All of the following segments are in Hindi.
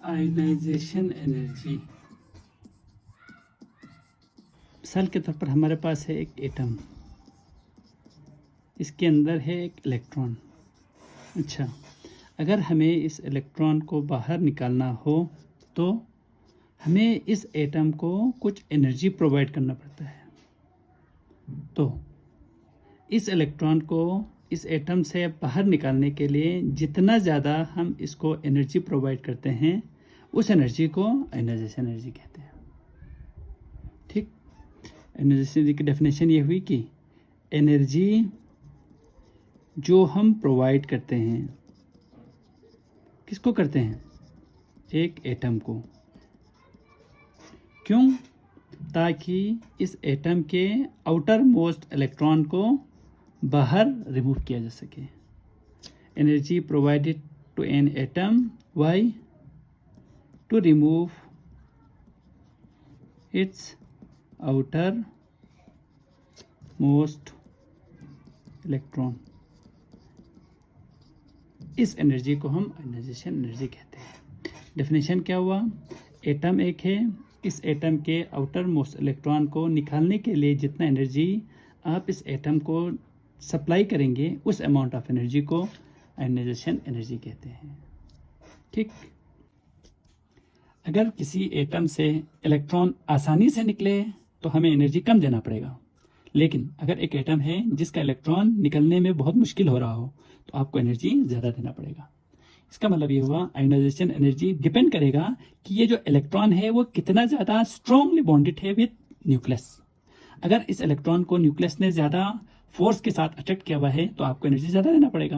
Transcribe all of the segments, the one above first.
Ionisation energy. मिसाल के तौर पर हमारे पास है एक एटम, इसके अंदर है एक इलेक्ट्रॉन। अच्छा, अगर हमें इस इलेक्ट्रॉन को बाहर निकालना हो तो हमें इस एटम को कुछ एनर्जी प्रोवाइड करना पड़ता है। तो इस इलेक्ट्रॉन को इस एटम से बाहर निकालने के लिए जितना ज़्यादा हम इसको एनर्जी प्रोवाइड करते हैं, उस एनर्जी को आयोनाइजेशन एनर्जी कहते हैं। ठीक, आयोनाइजेशन एनर्जी की डेफिनेशन ये हुई कि एनर्जी जो हम प्रोवाइड करते हैं, किसको करते हैं? एक एटम को। क्यों? ताकि इस एटम के आउटर मोस्ट इलेक्ट्रॉन को बाहर रिमूव किया जा सके। Energy provided to an atom, why? To remove its outer most electron. इस एनर्जी को हम आयोनाइजेशन एनर्जी कहते हैं। डेफिनेशन क्या हुआ? एटम एक है, इस एटम के आउटर मोस्ट इलेक्ट्रॉन को निकालने के लिए जितना एनर्जी आप इस एटम को सप्लाई करेंगे, उस अमाउंट ऑफ एनर्जी को आयोनाइजेशन एनर्जी कहते हैं। ठीक, अगर किसी एटम से इलेक्ट्रॉन आसानी से निकले तो हमें एनर्जी कम देना पड़ेगा, लेकिन अगर एक एटम है जिसका इलेक्ट्रॉन निकलने में बहुत मुश्किल हो रहा हो तो आपको एनर्जी ज़्यादा देना पड़ेगा। इसका मतलब ये हुआ आयोनाइजेशन एनर्जी डिपेंड करेगा कि ये जो इलेक्ट्रॉन है वो कितना ज़्यादा स्ट्रांगली बॉन्डेड है विद न्यूक्लियस। अगर इस इलेक्ट्रॉन को न्यूक्लियस ने ज़्यादा फोर्स के साथ अट्रैक्ट किया हुआ है तो आपको एनर्जी ज़्यादा देना पड़ेगा।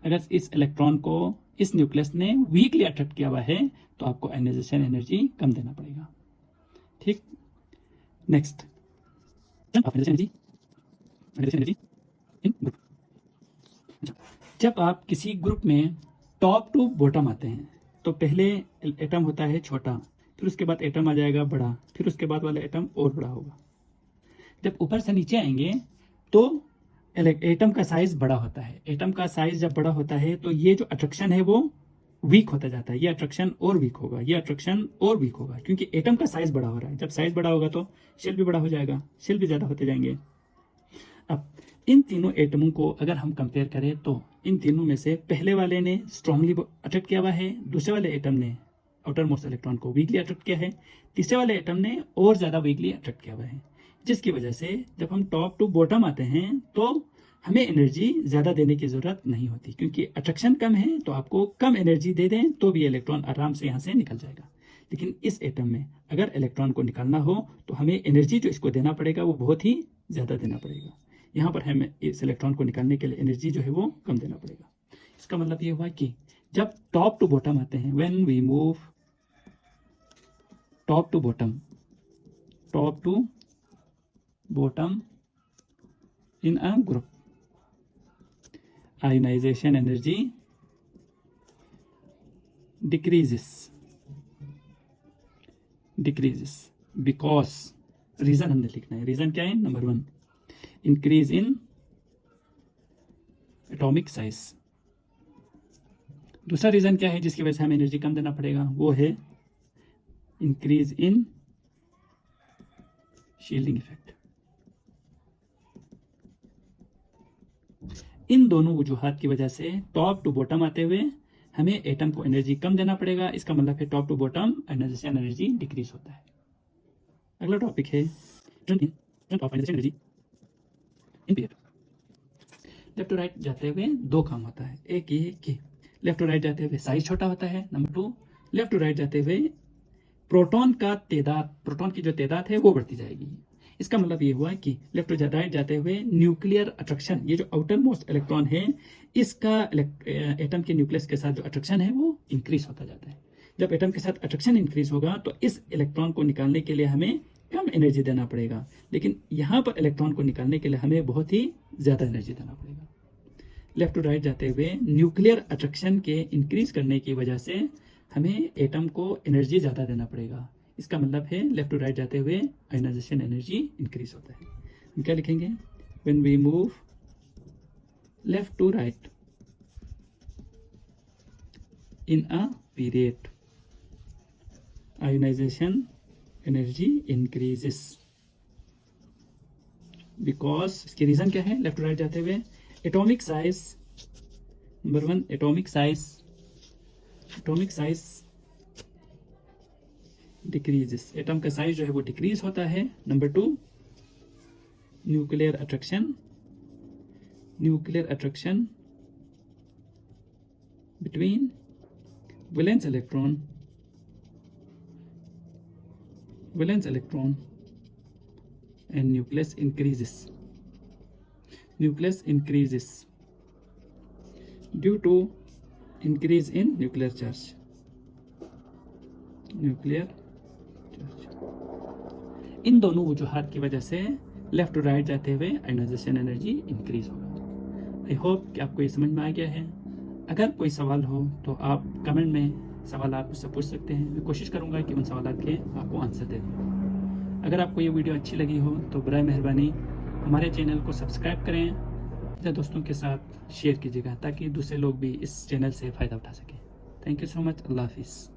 अगर इस इलेक्ट्रॉन को इस न्यूक्लियस ने वीकली अट्रैक्ट किया हुआ है तो आपको आयोनाइजेशन एनर्जी कम देना पड़ेगा। ठीक, नेक्स्ट एनर्जी इन ग्रुप। जब आप किसी ग्रुप में टॉप टू बॉटम आते हैं तो पहले एटम होता है छोटा, फिर उसके बाद एटम आ जाएगा बड़ा, फिर उसके बाद वाला एटम और बड़ा होगा। जब ऊपर से नीचे आएंगे तो एटम का साइज बड़ा होता है। एटम का साइज जब बड़ा होता है तो ये जो अट्रैक्शन है वो वीक होता जाता है। ये अट्रैक्शन और वीक होगा, ये अट्रैक्शन और वीक होगा, क्योंकि एटम का साइज बड़ा हो रहा है। जब साइज बड़ा होगा तो शेल भी बड़ा हो जाएगा, शेल भी ज़्यादा होते जाएंगे। अब इन तीनों एटमों को अगर हम कंपेयर करें तो इन तीनों में से पहले वाले ने स्ट्रांगली अट्रैक्ट किया हुआ है, दूसरे वाले एटम ने आउटर मोस्ट इलेक्ट्रॉन को वीकली अट्रैक्ट किया है, तीसरे वाले एटम ने और ज़्यादा वीकली अट्रैक्ट किया हुआ है। जिसकी वजह से जब हम टॉप टू बॉटम आते हैं तो हमें एनर्जी ज़्यादा देने की ज़रूरत नहीं होती, क्योंकि अट्रैक्शन कम है तो आपको कम एनर्जी दे दें तो भी इलेक्ट्रॉन आराम से यहाँ से निकल जाएगा। लेकिन इस एटम में अगर इलेक्ट्रॉन को निकालना हो तो हमें एनर्जी जो इसको देना पड़ेगा वो बहुत ही ज़्यादा देना पड़ेगा। यहाँ पर हमें इस इलेक्ट्रॉन को निकालने के लिए एनर्जी जो है वो कम देना पड़ेगा। इसका मतलब ये हुआ कि जब टॉप टू बॉटम आते हैं, when we move top to bottom in a group, ionisation energy decreases because, reason हमने लिखना है। रीजन क्या है? Number 1, increase in atomic size. दूसरा रीजन क्या है जिसकी वजह से हमें एनर्जी कम देना पड़ेगा? वो है इंक्रीज इन शील्डिंग इफेक्ट। इन दोनों वजूहात की वजह से टॉप टू बॉटम आते हुए हमें एटम को एनर्जी कम देना पड़ेगा। इसका मतलब है top to bottom ionisation energy decrease होता है। अगला टॉपिक है energy in period. Left to right जाते हुए दो काम होता है। एक ये कि लेफ्ट टू राइट जाते हुए साइज छोटा होता है। नंबर 2, लेफ्ट टू राइट जाते हुए प्रोटॉन की जो तादाद है वो बढ़ती जाएगी। इसका मतलब ये हुआ कि लेफ्ट टू राइट जाते हुए न्यूक्लियर अट्रैक्शन, ये जो आउटर मोस्ट इलेक्ट्रॉन है इसका एटम के न्यूक्लियस के साथ जो अट्रैक्शन है वो इंक्रीज होता जाता है। जब एटम के साथ अट्रैक्शन इंक्रीज होगा तो इस इलेक्ट्रॉन को निकालने के लिए हमें कम एनर्जी देना पड़ेगा, लेकिन यहाँ पर इलेक्ट्रॉन को निकालने के लिए हमें बहुत ही ज़्यादा एनर्जी देना पड़ेगा। लेफ्ट टू राइट जाते हुए न्यूक्लियर अट्रैक्शन के इंक्रीज करने की वजह से हमें एटम को एनर्जी ज़्यादा देना पड़ेगा। इसका मतलब है लेफ्ट टू राइट जाते हुए आयोनाइजेशन एनर्जी इंक्रीज होता है। हम क्या लिखेंगे? When we move left to right in a period, ionisation energy increases, because इसके रीजन क्या है लेफ्ट टू राइट जाते हुए? Atomic size, number 1 atomic size decreases, atom का साइज जो है वो डिक्रीज होता है। Number 2 nuclear attraction between valence electron and nucleus increases due to increase in nuclear charge। इन दोनों वजूहात की वजह से लेफ्ट टू राइट जाते हुए आयोनाइजेशन एनर्जी इंक्रीज होगा। आई होप कि आपको ये समझ में आ गया है। अगर कोई सवाल हो तो आप कमेंट में सवाल आप मुझसे पूछ सकते हैं, मैं कोशिश करूंगा कि उन सवालों के आपको आंसर दे दूँ। अगर आपको ये वीडियो अच्छी लगी हो तो बराए मेहरबानी हमारे चैनल को सब्सक्राइब करें, अपने दोस्तों के साथ शेयर कीजिएगा ताकि दूसरे लोग भी इस चैनल से फ़ायदा उठा सकें। Thank you so much. Allah हाफिज़।